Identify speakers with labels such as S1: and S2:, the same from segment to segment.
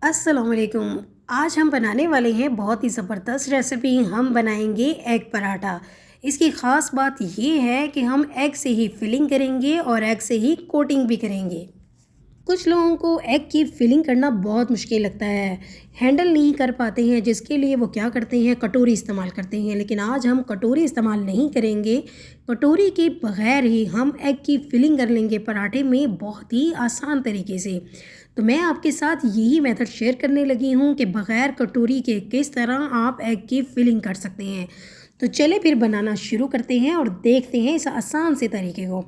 S1: अस्सलाम वालेकुम। आज हम बनाने वाले हैं बहुत ही ज़बरदस्त रेसिपी। हम बनाएंगे एग पराठा। इसकी ख़ास बात ये है कि हम एग से ही फिलिंग करेंगे और एग से ही कोटिंग भी करेंगे। कुछ लोगों को एग की फिलिंग करना बहुत मुश्किल लगता है, हैंडल नहीं कर पाते हैं, जिसके लिए वो क्या करते हैं, कटोरी इस्तेमाल करते हैं। लेकिन आज हम कटोरी इस्तेमाल नहीं करेंगे। कटोरी के बगैर ही हम एग की फिलिंग कर लेंगे पराठे में बहुत ही आसान तरीके से। तो मैं आपके साथ यही मेथड शेयर करने लगी हूँ कि बग़ैर कटोरी के किस तरह आप एग की फिलिंग कर सकते हैं। तो चले फिर बनाना शुरू करते हैं और देखते हैं इस आसान से तरीके को।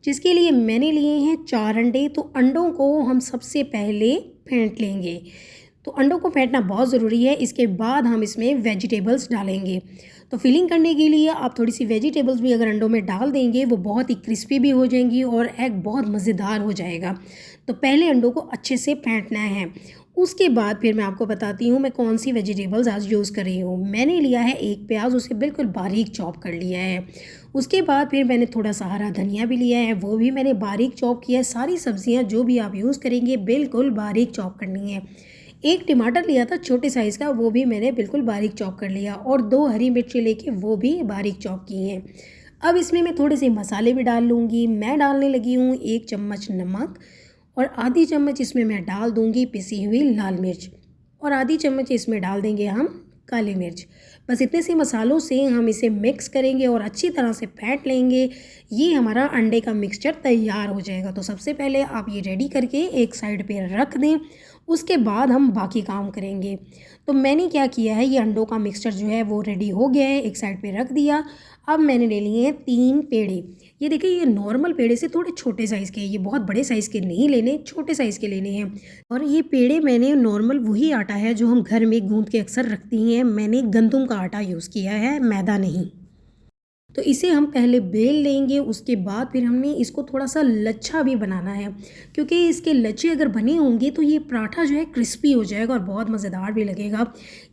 S1: जिसके लिए मैंने लिए हैं 4 अंडे। तो अंडों को हम सबसे पहले फेंट लेंगे। तो अंडों को फेंटना बहुत ज़रूरी है। इसके बाद हम इसमें वेजिटेबल्स डालेंगे। तो फिलिंग करने के लिए आप थोड़ी सी वेजिटेबल्स भी अगर अंडों में डाल देंगे वो बहुत ही क्रिस्पी भी हो जाएंगी और एग बहुत मज़ेदार हो जाएगा। तो पहले अंडों को अच्छे से फेंटना है। उसके बाद फिर मैं आपको बताती हूँ मैं कौन सी वेजिटेबल्स आज यूज़ कर रही हूँ। मैंने लिया है एक प्याज, उसे बिल्कुल बारीक चॉप कर लिया है। उसके बाद फिर मैंने थोड़ा सा हरा धनिया भी लिया है, वो भी मैंने बारीक चॉप किया है। सारी सब्जियाँ जो भी आप यूज़ करेंगे बिल्कुल बारीक चॉप करनी है। एक टमाटर लिया था छोटे साइज़ का, वो भी मैंने बिल्कुल बारीक चॉप कर लिया और 2 हरी मिर्ची लेके वो भी बारीक चॉप की हैं। अब इसमें मैं थोड़े से मसाले भी डाल लूँगी। मैं डालने लगी हूँ 1 चम्मच नमक और आधी चम्मच इसमें मैं डाल दूँगी पिसी हुई लाल मिर्च और आधी चम्मच इसमें डाल देंगे हम काली मिर्च। बस इतने से मसालों से हम इसे मिक्स करेंगे और अच्छी तरह से फेंट लेंगे। ये हमारा अंडे का मिक्सचर तैयार हो जाएगा। तो सबसे पहले आप ये रेडी करके एक साइड पे रख दें। उसके बाद हम बाकी काम करेंगे। तो मैंने क्या किया है, ये अंडों का मिक्सचर जो है वो रेडी हो गया है, एक साइड पे रख दिया। अब मैंने ले लिए हैं 3 पेड़े। ये देखिए, ये नॉर्मल पेड़े से थोड़े छोटे साइज़ के हैं। ये बहुत बड़े साइज़ के नहीं लेने, छोटे साइज़ के लेने हैं। और ये पेड़े मैंने नॉर्मल वही आटा है जो हम घर में गूँथ के अक्सर रखती हैं। मैंने गंदम का आटा यूज़ किया है, मैदा नहीं। तो इसे हम पहले बेल लेंगे। उसके बाद फिर हमने इसको थोड़ा सा लच्छा भी बनाना है, क्योंकि इसके लच्छे अगर बने होंगे तो ये पराठा जो है क्रिस्पी हो जाएगा और बहुत मज़ेदार भी लगेगा।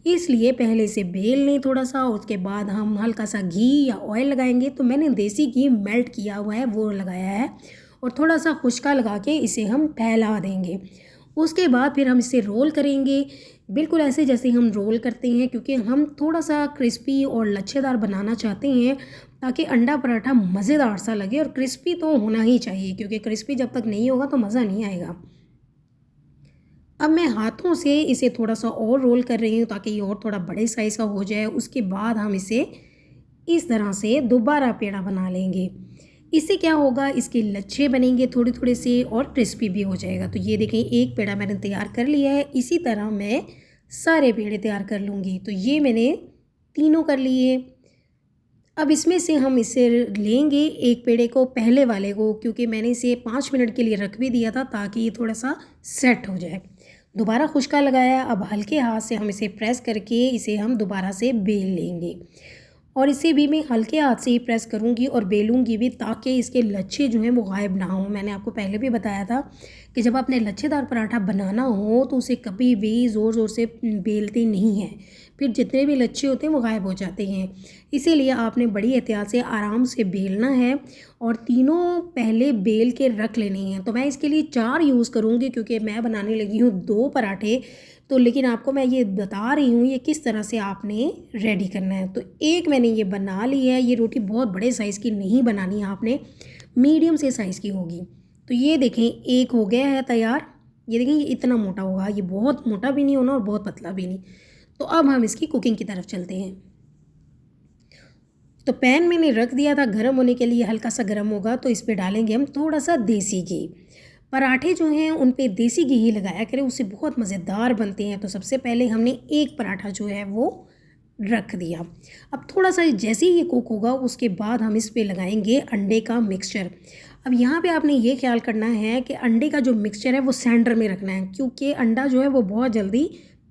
S1: इसलिए पहले इसे बेल लें थोड़ा सा, उसके बाद हम हल्का सा घी या ऑयल लगाएंगे। तो मैंने देसी घी मेल्ट किया हुआ है वो लगाया है और थोड़ा सा खुश्का लगा के इसे हम फैला देंगे। उसके बाद फिर हम इसे रोल करेंगे, बिल्कुल ऐसे जैसे हम रोल करते हैं, क्योंकि हम थोड़ा सा क्रिस्पी और लच्छेदार बनाना चाहते हैं ताकि अंडा पराठा मज़ेदार सा लगे। और क्रिस्पी तो होना ही चाहिए, क्योंकि क्रिस्पी जब तक नहीं होगा तो मज़ा नहीं आएगा। अब मैं हाथों से इसे थोड़ा सा और रोल कर रही हूँ ताकि ये और थोड़ा बड़े साइज़ का हो जाए। उसके बाद हम इसे इस तरह से दोबारा पेड़ा बना लेंगे। इससे क्या होगा, इसके लच्छे बनेंगे थोड़े थोड़े से और क्रिस्पी भी हो जाएगा। तो ये देखें, एक पेड़ा मैंने तैयार कर लिया है। इसी तरह मैं सारे पेड़े तैयार कर लूँगी। तो ये मैंने तीनों कर लिए। अब इसमें से हम इसे लेंगे एक पेड़े को, पहले वाले को, क्योंकि मैंने इसे 5 मिनट के लिए रख भी दिया था ताकि ये थोड़ा सा सेट हो जाए। दोबारा खुश्का लगाया। अब हल्के हाथ से हम इसे प्रेस करके इसे हम दोबारा से बेल लेंगे और इसे भी मैं हल्के हाथ से ही प्रेस करूँगी और बेलूँगी भी, ताकि इसके लच्छे जो हैं वो गायब ना हों। मैंने आपको पहले भी बताया था कि जब आपने लच्छेदार पराठा बनाना हो तो उसे कभी भी ज़ोर ज़ोर से बेलते नहीं हैं, फिर जितने भी लच्छे होते हैं वो गायब हो जाते हैं। इसीलिए आपने बड़ी एहतियात से आराम से बेलना है और तीनों पहले बेल के रख लेने हैं। तो मैं इसके लिए 4 यूज़ करूँगी, क्योंकि मैं बनाने लगी हूँ 2 पराठे। तो लेकिन आपको मैं ये बता रही हूँ ये किस तरह से आपने रेडी करना है। तो एक मैंने ये बना ली है। ये रोटी बहुत बड़े साइज़ की नहीं बनानी है आपने, मीडियम से साइज़ की होगी। तो ये देखें, एक हो गया है तैयार। ये देखें, ये इतना मोटा होगा, ये बहुत मोटा भी नहीं होना और बहुत पतला भी नहीं। तो अब हम इसकी कुकिंग की तरफ चलते हैं। तो पैन मैंने रख दिया था गर्म होने के लिए, हल्का सा गर्म होगा तो इस पे डालेंगे हम थोड़ा सा देसी घी। पराठे जो हैं उन पे देसी घी ही लगाया करें, उससे बहुत मज़ेदार बनते हैं। तो सबसे पहले हमने एक पराठा जो है वो रख दिया। अब थोड़ा सा जैसे ही ये कुक होगा उसके बाद हम इस पे लगाएंगे अंडे का मिक्सचर। अब यहाँ पे आपने ये ख्याल करना है कि अंडे का जो मिक्सचर है वो सेंटर में रखना है, क्योंकि अंडा जो है वो बहुत जल्दी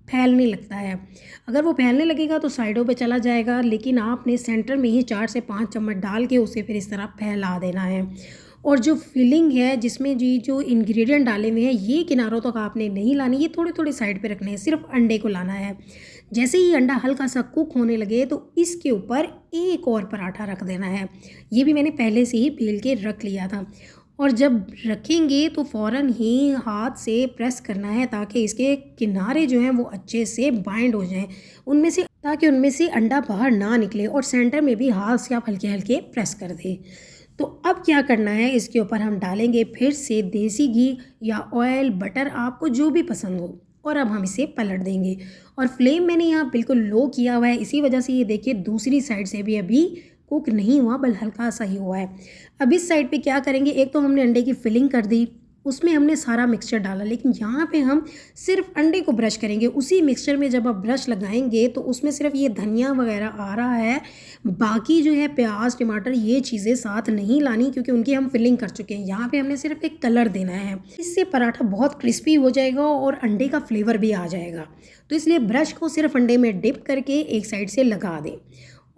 S1: फैलने लगता है। अगर वो फैलने लगेगा तो साइडों पे चला जाएगा, लेकिन आपने सेंटर में ही 4 से 5 चम्मच डाल के उसे फिर इस तरह फैला देना है। और जो फिलिंग है जिसमें जी जो इंग्रेडिएंट डाले हुए हैं ये किनारों तक आपने नहीं लानी, ये थोड़े थोड़े साइड पे रखने हैं, सिर्फ अंडे को लाना है। जैसे ही अंडा हल्का सा कुक होने लगे तो इसके ऊपर एक और पराठा रख देना है। ये भी मैंने पहले से ही बेल के रख लिया था। और जब रखेंगे तो फ़ौरन ही हाथ से प्रेस करना है ताकि इसके किनारे जो हैं वो अच्छे से बाइंड हो जाएं उनमें से, ताकि उनमें से अंडा बाहर ना निकले। और सेंटर में भी हाथ से आप हल्के हल्के प्रेस कर दें। तो अब क्या करना है, इसके ऊपर हम डालेंगे फिर से देसी घी या ऑयल, बटर, आपको जो भी पसंद हो। और अब हम इसे पलट देंगे और फ्लेम मैंने यहाँ बिल्कुल लो किया हुआ है। इसी वजह से ये देखिए दूसरी साइड से भी अभी कुक नहीं हुआ, बल हल्का सा ही हुआ है। अब इस साइड पे क्या करेंगे, एक तो हमने अंडे की फिलिंग कर दी, उसमें हमने सारा मिक्सचर डाला, लेकिन यहाँ पे हम सिर्फ अंडे को ब्रश करेंगे। उसी मिक्सचर में जब आप ब्रश लगाएंगे तो उसमें सिर्फ ये धनिया वगैरह आ रहा है, बाकी जो है प्याज, टमाटर, ये चीज़ें साथ नहीं लानी क्योंकि उनकी हम फिलिंग कर चुके हैं। यहाँ पे हमने सिर्फ एक कलर देना है, इससे पराठा बहुत क्रिस्पी हो जाएगा और अंडे का फ्लेवर भी आ जाएगा। तो इसलिए ब्रश को सिर्फ अंडे में डिप करके एक साइड से लगा दें।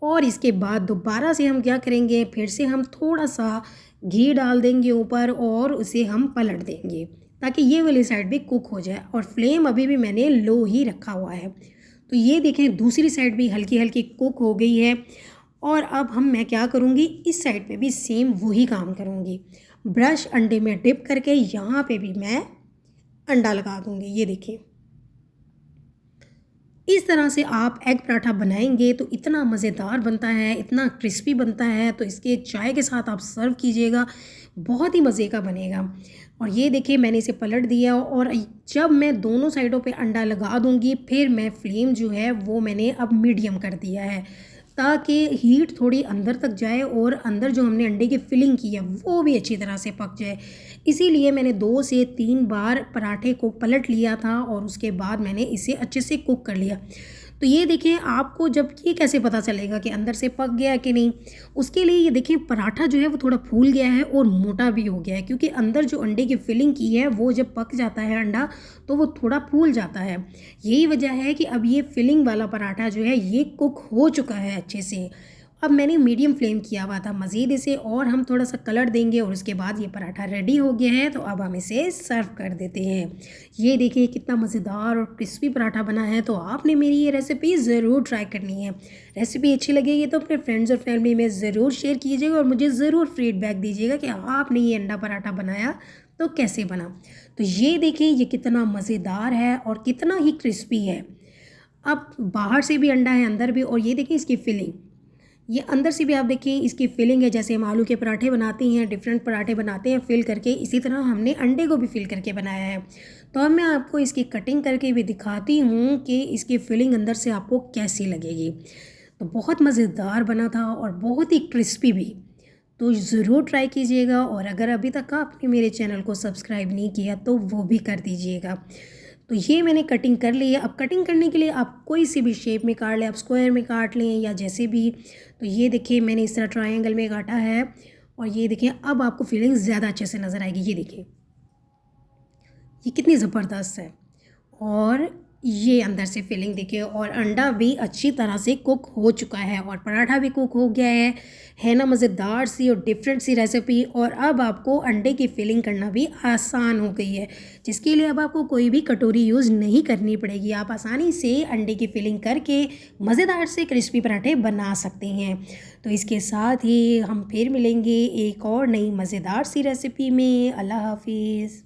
S1: और इसके बाद दोबारा से हम क्या करेंगे, फिर से हम थोड़ा सा घी डाल देंगे ऊपर और उसे हम पलट देंगे ताकि ये वाली साइड भी कुक हो जाए। और फ्लेम अभी भी मैंने लो ही रखा हुआ है। तो ये देखें दूसरी साइड भी हल्की हल्की कुक हो गई है। और अब मैं क्या करूँगी, इस साइड पे भी सेम वही काम करूँगी। ब्रश अंडे में डिप करके यहाँ पे भी मैं अंडा लगा दूँगी। ये देखिए इस तरह से आप एग पराठा बनाएंगे तो इतना मज़ेदार बनता है, इतना क्रिस्पी बनता है। तो इसके चाय के साथ आप सर्व कीजिएगा, बहुत ही मज़े का बनेगा। और ये देखिए मैंने इसे पलट दिया और जब मैं दोनों साइडों पे अंडा लगा दूंगी फिर मैं फ्लेम जो है वो मैंने अब मीडियम कर दिया है ताकि हीट थोड़ी अंदर तक जाए और अंदर जो हमने अंडे की फिलिंग की है वो भी अच्छी तरह से पक जाए। इसीलिए मैंने 2 से 3 बार पराठे को पलट लिया था और उसके बाद मैंने इसे अच्छे से कुक कर लिया। तो ये देखिए आपको जब ये कैसे पता चलेगा कि अंदर से पक गया कि नहीं, उसके लिए ये देखें पराठा जो है वो थोड़ा फूल गया है और मोटा भी हो गया है क्योंकि अंदर जो अंडे की फिलिंग की है वो जब पक जाता है अंडा तो वो थोड़ा फूल जाता है। यही वजह है कि अब ये फिलिंग वाला पराठा जो है ये कुक हो चुका है अच्छे से। अब मैंने मीडियम फ्लेम किया हुआ था, मज़ीद इसे और हम थोड़ा सा कलर देंगे और उसके बाद ये पराठा रेडी हो गया है। तो अब हम इसे सर्व कर देते हैं। ये देखिए कितना मज़ेदार और क्रिस्पी पराठा बना है। तो आपने मेरी ये रेसिपी ज़रूर ट्राई करनी है। रेसिपी अच्छी लगेगी तो अपने फ्रेंड्स और फैमिली में ज़रूर शेयर कीजिएगा और मुझे ज़रूर फीडबैक दीजिएगा कि आपने ये अंडा पराठा बनाया तो कैसे बना। तो ये देखें ये कितना मज़ेदार है और कितना ही क्रिस्पी है। अब बाहर से भी अंडा है अंदर भी, और ये देखिए इसकी फिलिंग, ये अंदर से भी आप देखिए इसकी फिलिंग है। जैसे हम आलू के पराठे बनाते हैं, डिफरेंट पराठे बनाते हैं फिल करके, इसी तरह हमने अंडे को भी फिल करके बनाया है। तो अब मैं आपको इसकी कटिंग करके भी दिखाती हूँ कि इसकी फिलिंग अंदर से आपको कैसी लगेगी। तो बहुत मज़ेदार बना था और बहुत ही क्रिस्पी भी। तो ज़रूर ट्राई कीजिएगा और अगर अभी तक आपने मेरे चैनल को सब्सक्राइब नहीं किया तो वो भी कर दीजिएगा। तो ये मैंने कटिंग कर ली है। अब कटिंग करने के लिए आप कोई सी भी शेप में काट लें, आप स्क्वायर में काट लें या जैसे भी। तो ये देखिए मैंने इस तरह ट्रायंगल में काटा है और ये देखिए अब आपको फीलिंग ज़्यादा अच्छे से नज़र आएगी। ये देखिए ये कितनी ज़बरदस्त है और ये अंदर से फिलिंग देखिए और अंडा भी अच्छी तरह से कुक हो चुका है और पराठा भी कुक हो गया है ना। मज़ेदार सी और डिफरेंट सी रेसिपी। और अब आपको अंडे की फिलिंग करना भी आसान हो गई है, जिसके लिए अब आपको कोई भी कटोरी यूज़ नहीं करनी पड़ेगी। आप आसानी से अंडे की फिलिंग करके मज़ेदार से क्रिस्पी पराठे बना सकते हैं। तो इसके साथ ही हम फिर मिलेंगे एक और नई मज़ेदार सी रेसिपी में। अल्लाह हाफिज़।